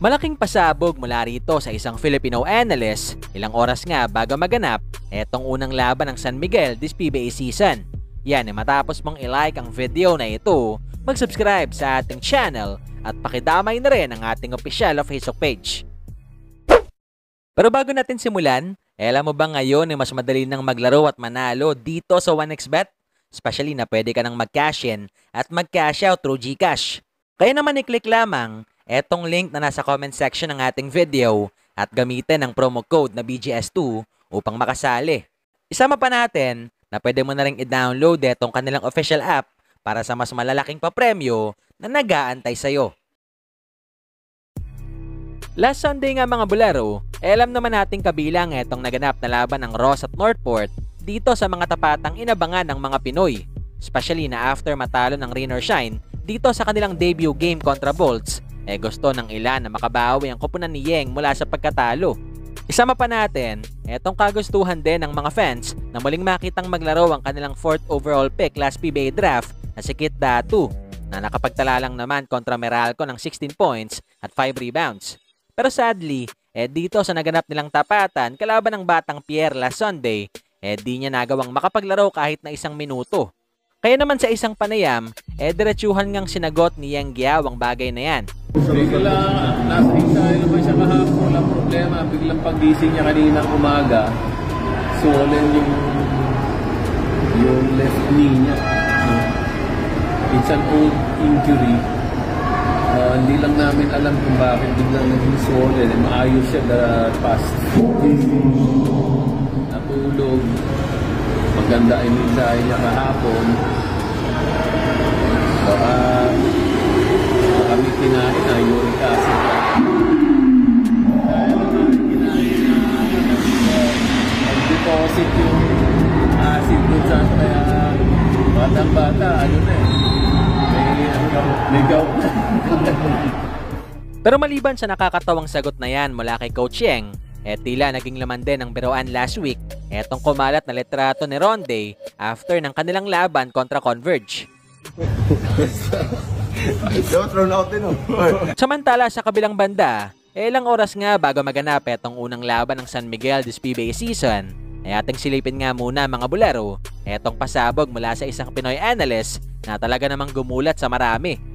Malaking pasabog mula rito sa isang Filipino analyst ilang oras nga bago maganap etong unang laban ng San Miguel this PBA season. Yan matapos mong i-like ang video na ito, mag-subscribe sa ating channel at pakidamay na rin ang ating official Facebook page. Pero bago natin simulan, alam mo ba ngayon mas madali nang maglaro at manalo dito sa 1xBet? Especially na pwede ka nang mag-cash in at mag-cash out through GCash. Kaya naman i-click lamang etong link na nasa comment section ng ating video at gamitin ang promo code na BGS2 upang makasali. Isama pa natin na pwede mo na rin i-download etong kanilang official app para sa mas malalaking papremyo na nag-aantay sa'yo. Last Sunday nga mga bularo, alam naman nating kabilang etong naganap na laban ng Ross at Northport dito sa mga tapatang inabangan ng mga Pinoy. Especially na after matalo ng Rain or Shine dito sa kanilang debut game kontra Bolts, gusto ng ilan na makabawi ang koponan ni Yeng mula sa pagkatalo. Isama pa natin, etong kagustuhan din ng mga fans na muling makitang maglaro ang kanilang 4th overall pick last PBA draft na si Kit Datu na nakapagtala lang naman kontra Meralco ng 16 points at 5 rebounds. Pero sadly, dito sa naganap nilang tapatan kalaban ng Batang Pierre last Sunday, di niya nagawang makapaglaro kahit na isang minuto. Kaya naman sa isang panayam, diretsuhan ngang sinagot ni Yeng Guiao ang bagay na yan. Bigla, nasa tayo naman siya kahapon, walang problema. Biglang pagising niya kaninang umaga, swollen yung left knee niya. It's an old injury. Hindi lang namin alam kung bakit biglang naging swollen. Maayos siya the past 4 days. Natulog. Maganda yung mensahe niya kahapon. Baka kami kinain na uric acid. Dahil naman kinain na mag-deposit yung acid dun saan. Kaya batang-bata, may gout na. Pero maliban sa nakakatawang sagot na yan mula kay Coach Yeng, tila naging laman din ng biroan last week etong kumalat na litrato ni Ronde after ng kanilang laban kontra Converge. Samantala sa kabilang banda, ilang oras nga bago maganap etong unang laban ng San Miguel this PBA season, ating silipin nga muna mga bularo etong pasabog mula sa isang Pinoy analyst na talaga namang gumulat sa marami.